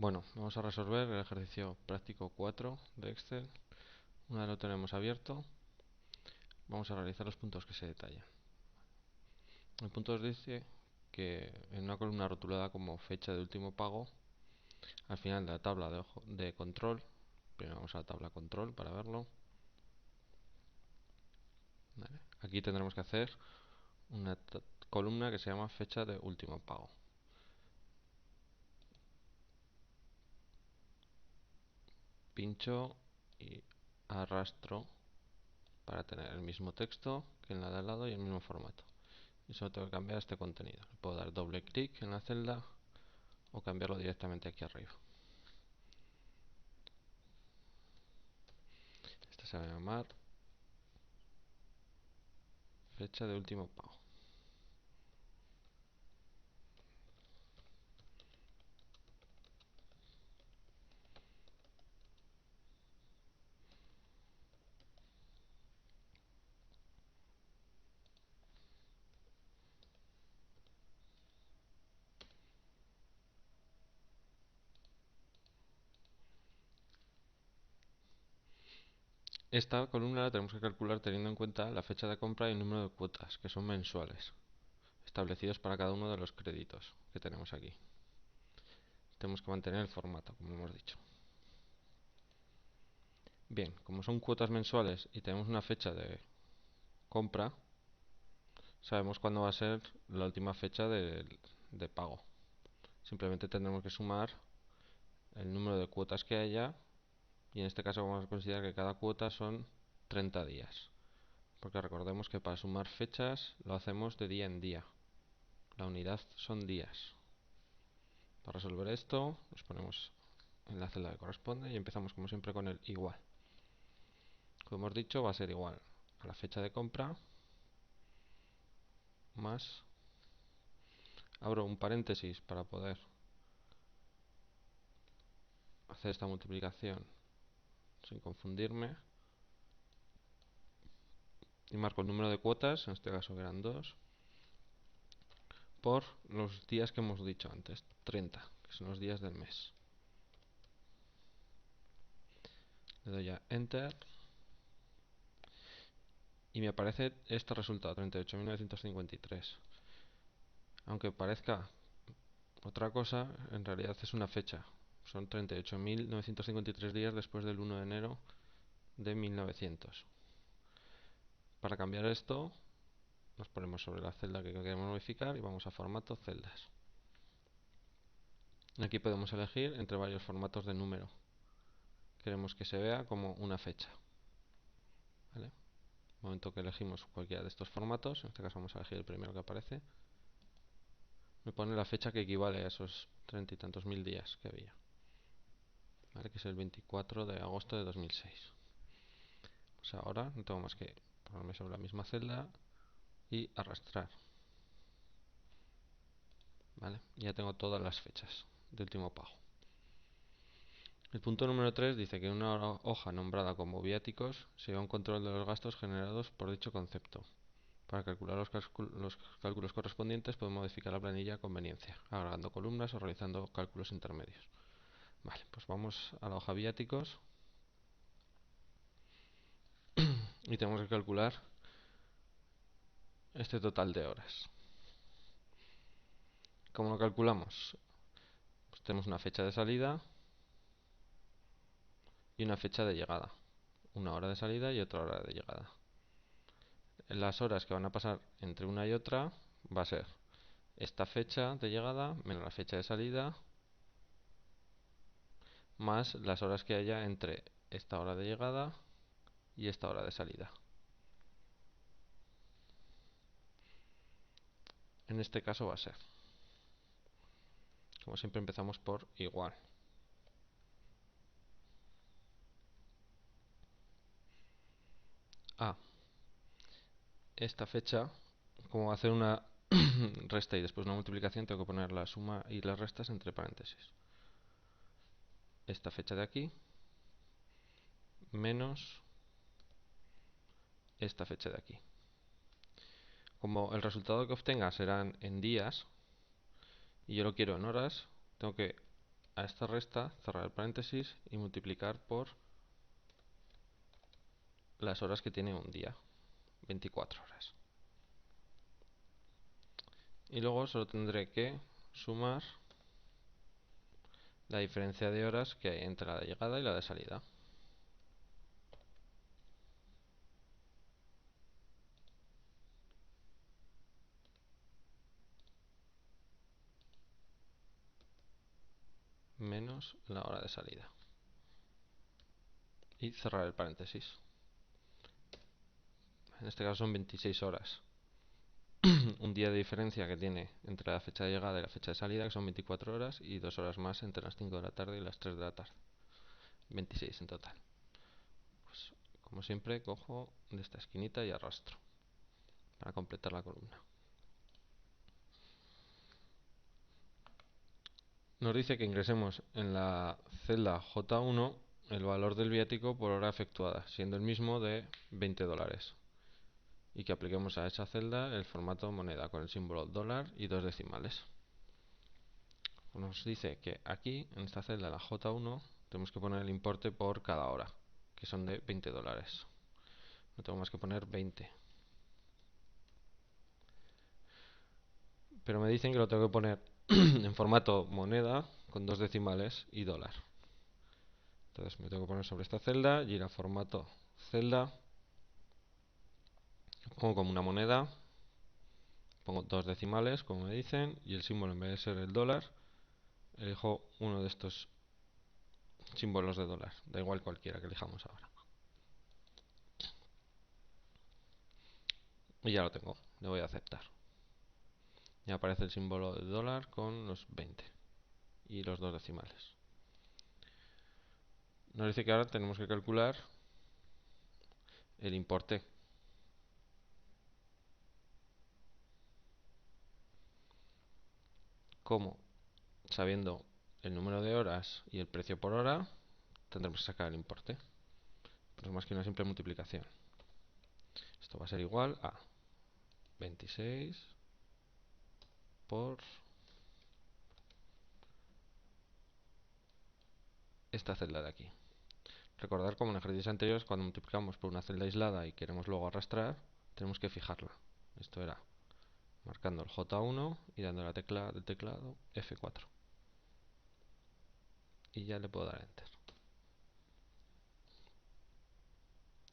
Bueno, vamos a resolver el ejercicio práctico 4 de Excel. Una vez lo tenemos abierto, vamos a realizar los puntos que se detallan. El punto nos dice que en una columna rotulada como fecha de último pago, al final de la tabla de control, primero vamos a la tabla control para verlo. ¿Vale? Aquí tendremos que hacer una columna que se llama fecha de último pago. Pincho y arrastro para tener el mismo texto que en la de al lado y el mismo formato. Y solo tengo que cambiar este contenido. Le puedo dar doble clic en la celda o cambiarlo directamente aquí arriba. Esta se va a llamar fecha de último pago. Esta columna la tenemos que calcular teniendo en cuenta la fecha de compra y el número de cuotas, que son mensuales, establecidos para cada uno de los créditos que tenemos aquí. Tenemos que mantener el formato, como hemos dicho. Bien, como son cuotas mensuales y tenemos una fecha de compra, sabemos cuándo va a ser la última fecha de pago. Simplemente tendremos que sumar el número de cuotas que haya, y en este caso vamos a considerar que cada cuota son 30 días, porque recordemos que para sumar fechas lo hacemos de día en día. La unidad son días. Para resolver esto, nos ponemos en la celda que corresponde y empezamos como siempre con el igual. Como hemos dicho, va a ser igual a la fecha de compra más, abro un paréntesis para poder hacer esta multiplicación sin confundirme, y marco el número de cuotas, en este caso que eran 2, por los días que hemos dicho antes, 30, que son los días del mes. Le doy a Enter y me aparece este resultado, 38.953. Aunque parezca otra cosa, en realidad es una fecha. Son 38.953 días después del 1 de enero de 1900. Para cambiar esto, nos ponemos sobre la celda que queremos modificar y vamos a formato, celdas. Aquí podemos elegir entre varios formatos de número. Queremos que se vea como una fecha. ¿Vale? En el momento que elegimos cualquiera de estos formatos, en este caso vamos a elegir el primero que aparece, me pone la fecha que equivale a esos 30 y tantos mil días que había. ¿Vale? Que es el 24 de agosto de 2006. Pues ahora no tengo más que ponerme sobre la misma celda y arrastrar. ¿Vale? Ya tengo todas las fechas de último pago. El punto número 3 dice que en una hoja nombrada como viáticos se lleva un control de los gastos generados por dicho concepto. Para calcular los cálculos correspondientes podemos modificar la planilla a conveniencia, agregando columnas o realizando cálculos intermedios. Vale, pues vamos a la hoja viáticos y tenemos que calcular este total de horas. ¿Cómo lo calculamos? Pues tenemos una fecha de salida y una fecha de llegada. Una hora de salida y otra hora de llegada. Las horas que van a pasar entre una y otra va a ser esta fecha de llegada menos la fecha de salida más las horas que haya entre esta hora de llegada y esta hora de salida. En este caso va a ser, como siempre, empezamos por igual. A esta fecha, como va a hacer una resta y después una multiplicación, tengo que poner la suma y las restas entre paréntesis. Esta fecha de aquí menos esta fecha de aquí. Como el resultado que obtenga serán en días y yo lo quiero en horas, tengo que a esta resta, cerrar el paréntesis y multiplicar por las horas que tiene un día, 24 horas. Y luego solo tendré que sumar la diferencia de horas que hay entre la de llegada y la de salida. Menos la hora de salida. Y cerrar el paréntesis. En este caso son 26 horas. Un día de diferencia que tiene entre la fecha de llegada y la fecha de salida, que son 24 horas, y 2 horas más entre las 5 de la tarde y las 3 de la tarde. 26 en total. Pues, como siempre, cojo de esta esquinita y arrastro para completar la columna. Nos dice que ingresemos en la celda J1 el valor del viático por hora efectuada, siendo el mismo de $20. Y que apliquemos a esa celda el formato moneda con el símbolo dólar y 2 decimales. Nos dice que aquí, en esta celda, la J1, tenemos que poner el importe por cada hora, que son de $20. No tengo más que poner 20. Pero me dicen que lo tengo que poner en formato moneda con 2 decimales y dólar. Entonces me tengo que poner sobre esta celda y ir a formato celda. Pongo como una moneda, pongo 2 decimales, como me dicen, y el símbolo en vez de ser el dólar, elijo uno de estos símbolos de dólar, da igual cualquiera que elijamos ahora. Y ya lo tengo, le voy a aceptar. Y aparece el símbolo de dólar con los 20 y los 2 decimales. Nos dice que ahora tenemos que calcular el importe. ¿Cómo? Sabiendo el número de horas y el precio por hora, tendremos que sacar el importe. Pero es más que una simple multiplicación. Esto va a ser igual a 26 por esta celda de aquí. Recordar, como en ejercicios anteriores, cuando multiplicamos por una celda aislada y queremos luego arrastrar, tenemos que fijarla. Esto era marcando el J1 y dando la tecla del teclado F4. Y ya le puedo dar Enter.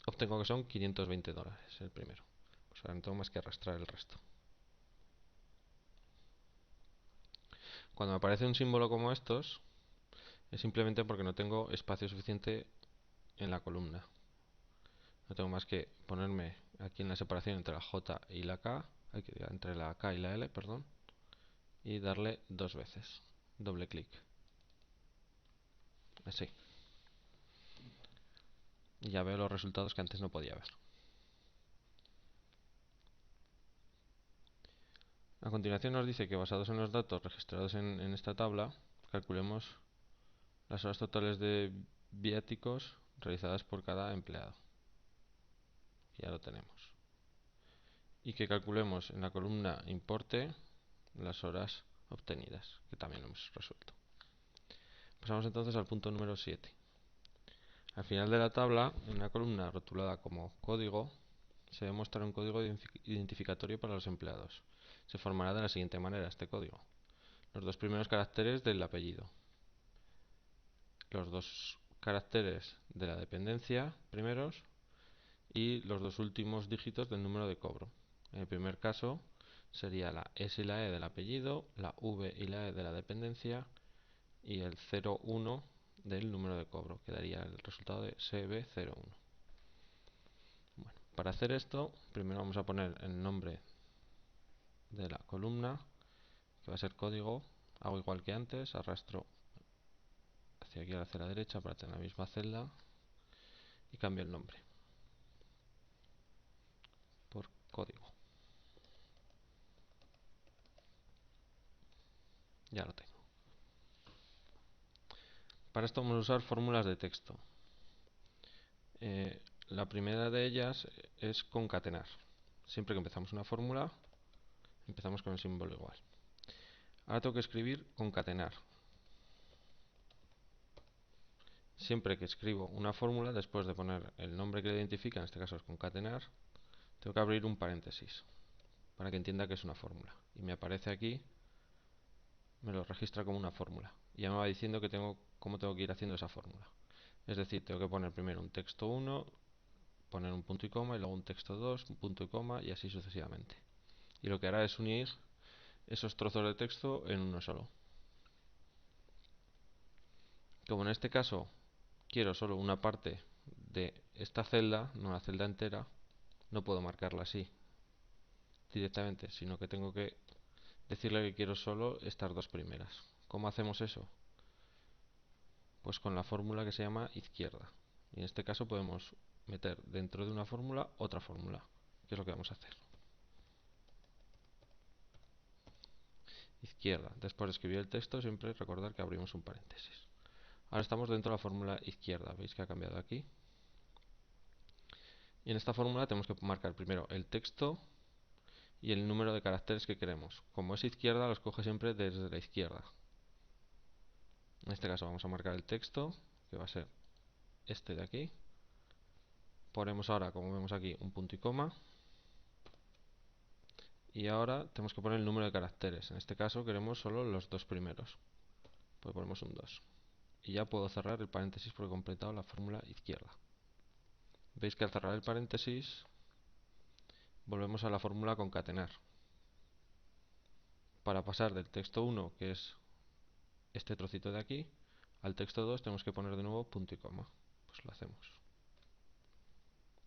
Obtengo que son $520 el primero. Pues ahora no tengo más que arrastrar el resto. Cuando me aparece un símbolo como estos, es simplemente porque no tengo espacio suficiente en la columna. No tengo más que ponerme aquí en la separación entre la J y la K, entre la K y la L, perdón, y darle 2 veces, doble clic. Así. Y ya veo los resultados que antes no podía ver. A continuación nos dice que basados en los datos registrados en esta tabla, calculemos las horas totales de viáticos realizadas por cada empleado. Ya lo tenemos. Y que calculemos en la columna importe las horas obtenidas, que también lo hemos resuelto. Pasamos entonces al punto número 7. Al final de la tabla, en una columna rotulada como código, se debe mostrar un código identificatorio para los empleados. Se formará de la siguiente manera este código. Los 2 primeros caracteres del apellido, los 2 caracteres de la dependencia primeros y los 2 últimos dígitos del número de cobro. En el primer caso sería la S y la E del apellido, la V y la E de la dependencia y el 01 del número de cobro, que daría el resultado de CB01. Bueno, para hacer esto, primero vamos a poner el nombre de la columna, que va a ser código. Hago igual que antes, arrastro hacia aquí hacia la derecha para tener la misma celda y cambio el nombre por código. Ya lo tengo. Para esto vamos a usar fórmulas de texto. La primera de ellas es concatenar. Siempre que empezamos una fórmula, empezamos con el símbolo igual. Ahora tengo que escribir concatenar. siempre que escribo una fórmula, después de poner el nombre que le identifica, en este caso es concatenar, tengo que abrir un paréntesis para que entienda que es una fórmula. Y me aparece aquí, me lo registra como una fórmula. Y ya me va diciendo cómo tengo que ir haciendo esa fórmula. Es decir, tengo que poner primero un texto 1, poner un punto y coma, y luego un texto 2, un punto y coma, y así sucesivamente. Y lo que hará es unir esos trozos de texto en uno solo. Como en este caso quiero solo una parte de esta celda, no la celda entera, no puedo marcarla así directamente, sino que tengo que decirle que quiero solo estas dos primeras. ¿Cómo hacemos eso? Pues con la fórmula que se llama izquierda. Y en este caso podemos meter dentro de una fórmula otra fórmula, que es lo que vamos a hacer. Izquierda. Después de escribir el texto, siempre recordar que abrimos un paréntesis. Ahora estamos dentro de la fórmula izquierda. ¿Veis que ha cambiado aquí? Y en esta fórmula tenemos que marcar primero el texto y el número de caracteres que queremos. Como es izquierda, los coge siempre desde la izquierda. En este caso vamos a marcar el texto, que va a ser este de aquí. Ponemos ahora, como vemos aquí, un punto y coma. Y ahora tenemos que poner el número de caracteres. En este caso queremos solo los dos primeros. Pues ponemos un 2. Y ya puedo cerrar el paréntesis porque he completado la fórmula izquierda. Veis que al cerrar el paréntesis volvemos a la fórmula concatenar. Para pasar del texto 1, que es este trocito de aquí, al texto 2 tenemos que poner de nuevo punto y coma. Pues lo hacemos.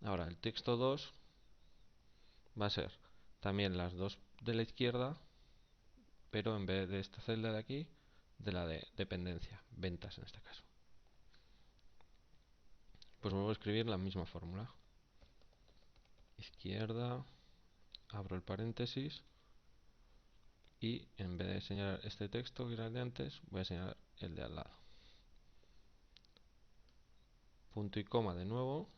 Ahora el texto 2 va a ser también las dos de la izquierda, pero en vez de esta celda de aquí, de la de dependencia, ventas en este caso. Pues vuelvo a escribir la misma fórmula. Izquierda, abro el paréntesis y en vez de señalar este texto que era el de antes, voy a señalar el de al lado. Punto y coma de nuevo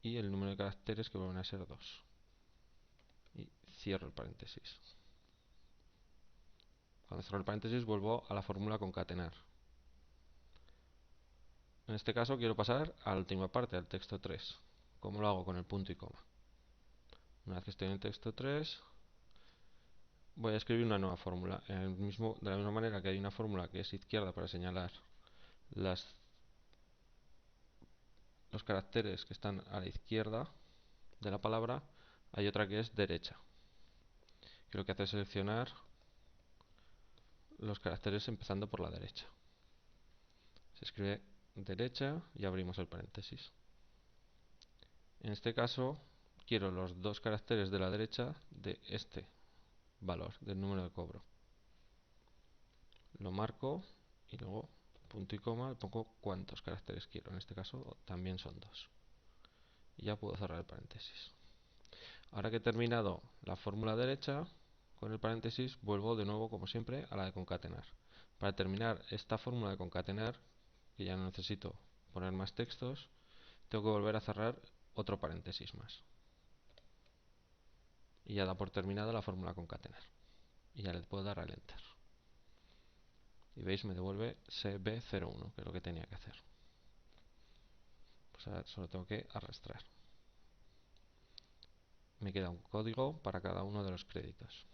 y el número de caracteres que vuelven a ser 2. Y cierro el paréntesis. Cuando cierro el paréntesis vuelvo a la fórmula concatenar. En este caso quiero pasar a la última parte, al texto 3. ¿Cómo lo hago? Con el punto y coma. Una vez que estoy en el texto 3, voy a escribir una nueva fórmula. De la misma manera que hay una fórmula que es izquierda para señalar los caracteres que están a la izquierda de la palabra, hay otra que es derecha, que lo que hace es seleccionar los caracteres empezando por la derecha. Se escribe derecha y abrimos el paréntesis. En este caso quiero los dos caracteres de la derecha de este valor, del número de cobro. Lo marco y luego punto y coma, le pongo cuántos caracteres quiero. En este caso también son 2. Y ya puedo cerrar el paréntesis. Ahora que he terminado la fórmula derecha con el paréntesis, vuelvo de nuevo, como siempre, a la de concatenar. Para terminar esta fórmula de concatenar, que ya no necesito poner más textos, tengo que volver a cerrar otro paréntesis más. Y ya da por terminada la fórmula concatenar. Y ya le puedo dar al Enter. Y veis, me devuelve CB01, que es lo que tenía que hacer. Pues ahora solo tengo que arrastrar. Me queda un código para cada uno de los créditos.